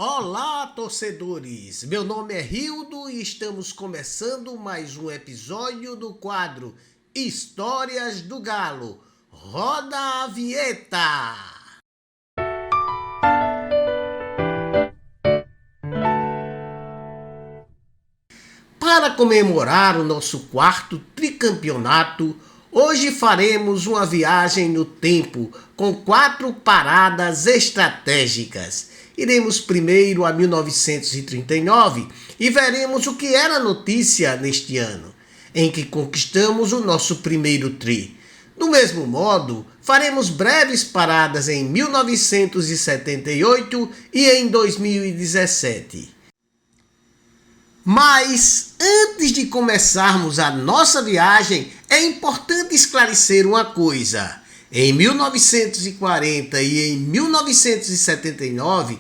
Olá, torcedores! Meu nome é Rildo e estamos começando mais um episódio do quadro Histórias do Galo. Roda a vinheta! Para comemorar o nosso quarto tricampeonato, hoje faremos uma viagem no tempo com 4 paradas estratégicas. Iremos primeiro a 1939 e veremos o que era notícia neste ano, em que conquistamos o nosso primeiro tri. Do mesmo modo, faremos breves paradas em 1978 e em 2017. Mas antes de começarmos a nossa viagem, é importante esclarecer uma coisa. Em 1940 e em 1979,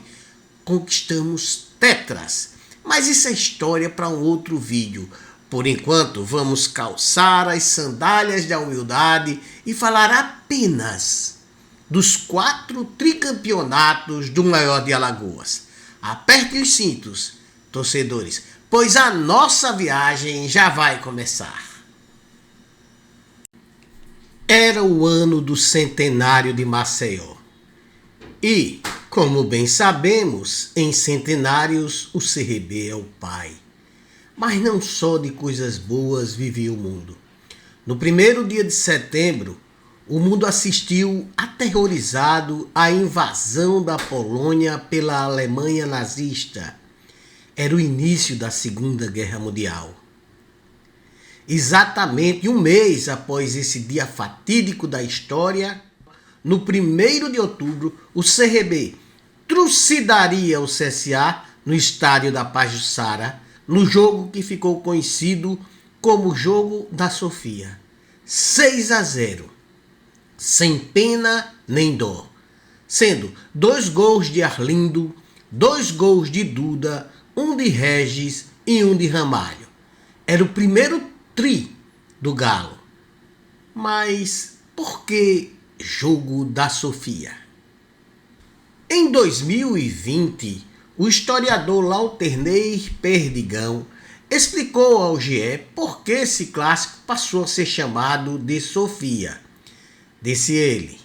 conquistamos tetras. Mas isso é história para um outro vídeo. Por enquanto, vamos calçar as sandálias da humildade e falar apenas dos 4 tricampeonatos do maior de Alagoas. Aperte os cintos, torcedores, pois a nossa viagem já vai começar. Era o ano do centenário de Maceió. E, como bem sabemos, em centenários o CRB é o pai. Mas não só de coisas boas vivia o mundo. No primeiro dia de setembro, o mundo assistiu aterrorizado à invasão da Polônia pela Alemanha nazista. Era o início da Segunda Guerra Mundial. Exatamente um mês após esse dia fatídico da história, no 1º de outubro, o CRB trucidaria o CSA no estádio da Pajuçara, no jogo que ficou conhecido como o Jogo da Sofia. 6-0, sem pena nem dó, sendo 2 gols de Arlindo, 2 gols de Duda, 1 de Regis e 1 de Ramalho. Era o primeiro tri do Galo. Mas por que Jogo da Sofia? Em 2020, o historiador Lauterneir Perdigão explicou ao GE por que esse clássico passou a ser chamado de Sofia. Disse ele: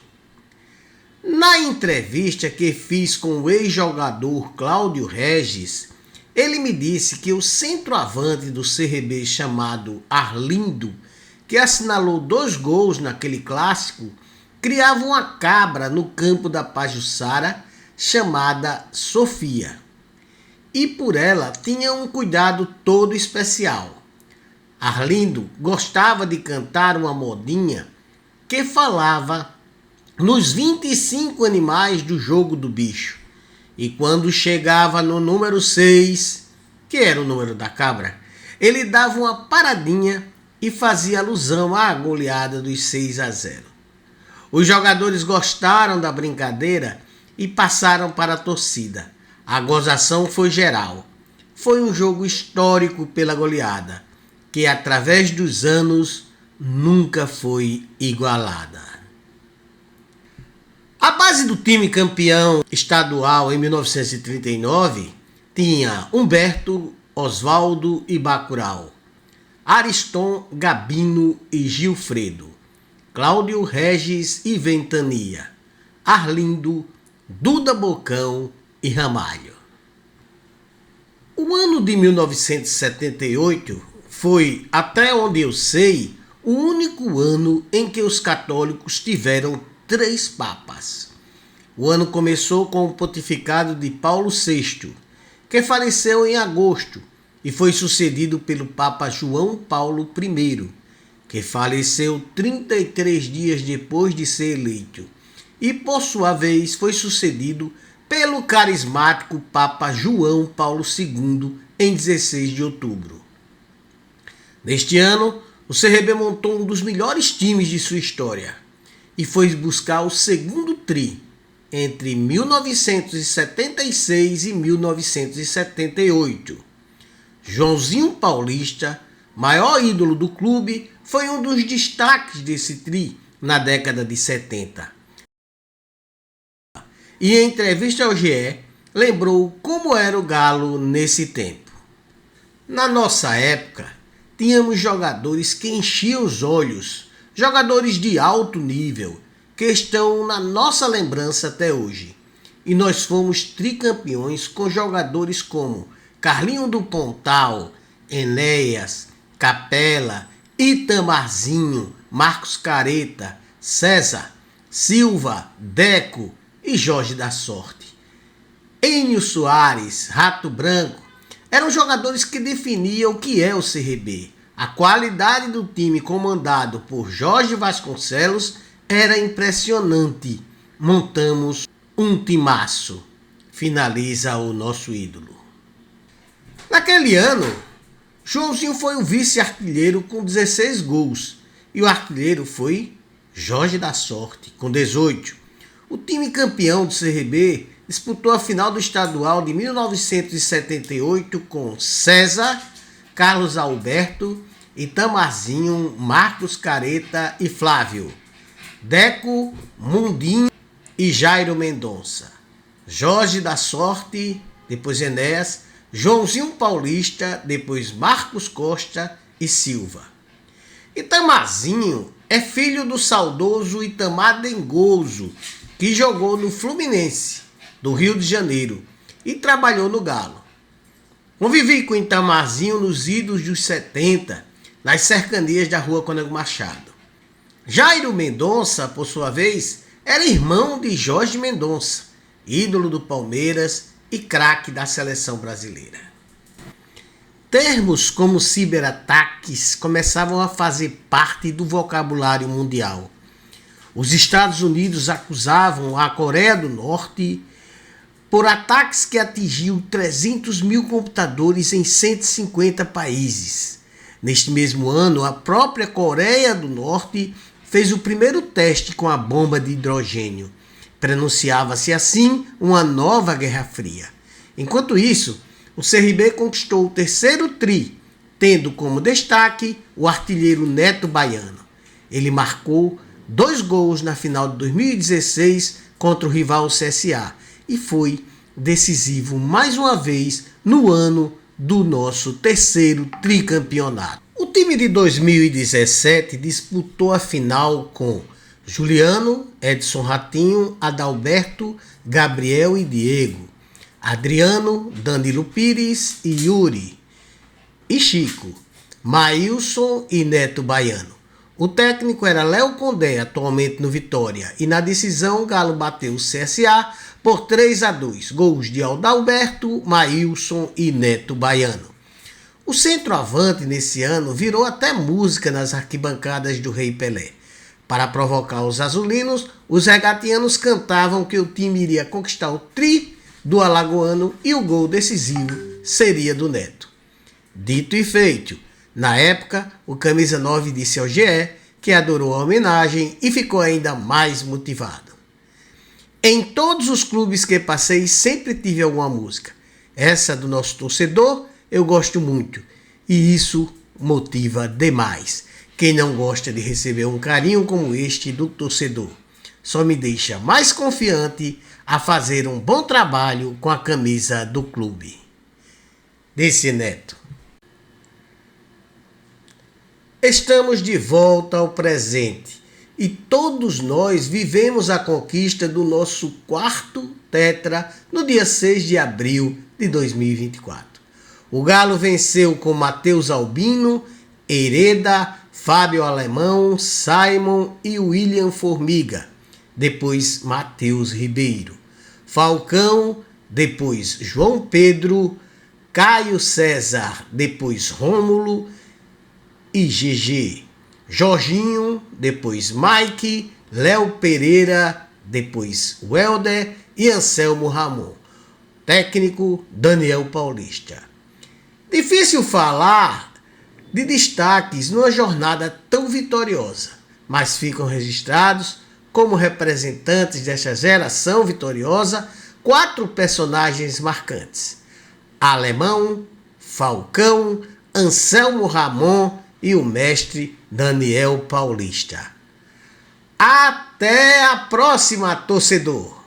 na entrevista que fiz com o ex-jogador Cláudio Regis, ele me disse que o centroavante do CRB chamado Arlindo, que assinalou 2 gols naquele clássico, criava uma cabra no campo da Pajuçara chamada Sofia. E por ela tinha um cuidado todo especial. Arlindo gostava de cantar uma modinha que falava nos 25 animais do jogo do bicho. E quando chegava no número 6, que era o número da cabra, ele dava uma paradinha e fazia alusão à goleada dos 6-0. Os jogadores gostaram da brincadeira e passaram para a torcida. A gozação foi geral. Foi um jogo histórico pela goleada, que através dos anos nunca foi igualada. A base do time campeão estadual em 1939 tinha Humberto, Oswaldo e Bacurau, Ariston, Gabino e Gilfredo, Cláudio, Regis e Ventania, Arlindo, Duda Bocão e Ramalho. O ano de 1978 foi, até onde eu sei, o único ano em que os católicos tiveram 3 papas. O ano começou com o pontificado de Paulo VI, que faleceu em agosto e foi sucedido pelo Papa João Paulo I, que faleceu 33 dias depois de ser eleito, e por sua vez foi sucedido pelo carismático Papa João Paulo II em 16 de outubro. Neste ano, o CRB montou um dos melhores times de sua história e foi buscar o segundo tri entre 1976 e 1978. Joãozinho Paulista, maior ídolo do clube, foi um dos destaques desse tri na década de 70. E em entrevista ao GE, lembrou como era o Galo nesse tempo. Na nossa época, tínhamos jogadores que enchiam os olhos, jogadores de alto nível, que estão na nossa lembrança até hoje. E nós fomos tricampeões com jogadores como Carlinho do Pontal, Enéas, Capela, Itamarzinho, Marcos Careta, César, Silva, Deco e Jorge da Sorte. Enio Soares, Rato Branco, eram jogadores que definiam o que é o CRB. A qualidade do time comandado por Jorge Vasconcelos era impressionante. Montamos um timaço, finaliza o nosso ídolo. Naquele ano, Joãozinho foi o vice-artilheiro com 16 gols e o artilheiro foi Jorge da Sorte, com 18. O time campeão do CRB disputou a final do estadual de 1978 com César, Carlos Alberto, Itamarzinho, Marcos Careta e Flávio, Deco, Mundinho e Jairo Mendonça, Jorge da Sorte, depois Enéas, Joãozinho Paulista, depois Marcos Costa e Silva. Itamarzinho é filho do saudoso Itamar Dengoso, que jogou no Fluminense, do Rio de Janeiro, e trabalhou no Galo. Convivi com Itamarzinho nos idos dos 70, nas cercanias da Rua Cônego Machado. Jairo Mendonça, por sua vez, era irmão de Jorge Mendonça, ídolo do Palmeiras e craque da seleção brasileira. Termos como ciberataques começavam a fazer parte do vocabulário mundial. Os Estados Unidos acusavam a Coreia do Norte por ataques que atingiu 300 mil computadores em 150 países. Neste mesmo ano, a própria Coreia do Norte fez o primeiro teste com a bomba de hidrogênio. Pronunciava-se assim uma nova Guerra Fria. Enquanto isso, o CRB conquistou o terceiro tri, tendo como destaque o artilheiro Neto Baiano. Ele marcou 2 gols na final de 2016 contra o rival CSA e foi decisivo mais uma vez no ano do nosso terceiro tricampeonato. O time de 2017 disputou a final com Juliano, Edson Ratinho, Adalberto, Gabriel e Diego, Adriano, Danilo Pires e Yuri, e Chico, Maílson e Neto Baiano. O técnico era Léo Condé, atualmente no Vitória, e na decisão o Galo bateu o CSA por 3-2, gols de Adalberto, Maílson e Neto Baiano. O centroavante nesse ano virou até música nas arquibancadas do Rei Pelé. Para provocar os azulinos, os regatianos cantavam que o time iria conquistar o tri do alagoano e o gol decisivo seria do Neto. Dito e feito, na época, o camisa 9 disse ao GE que adorou a homenagem e ficou ainda mais motivado. Em todos os clubes que passei, sempre tive alguma música. Essa do nosso torcedor eu gosto muito e isso motiva demais. Quem não gosta de receber um carinho como este do torcedor só me deixa mais confiante a fazer um bom trabalho com a camisa do clube. Disse Neto. Estamos de volta ao presente e todos nós vivemos a conquista do nosso 4º tetra no dia 6 de abril de 2024. O Galo venceu com Matheus Albino, Hereda, Fábio Alemão, Simon e William Formiga, depois Matheus Ribeiro, Falcão, depois João Pedro, Caio César, depois Rômulo e GG, Jorginho, depois Mike, Léo Pereira, depois Welder e Anselmo Ramon, técnico Daniel Paulista. Difícil falar de destaques numa jornada tão vitoriosa, mas ficam registrados como representantes desta geração vitoriosa 4 personagens marcantes: Alemão, Falcão, Anselmo Ramon e o mestre Daniel Paulista. Até a próxima, torcedor!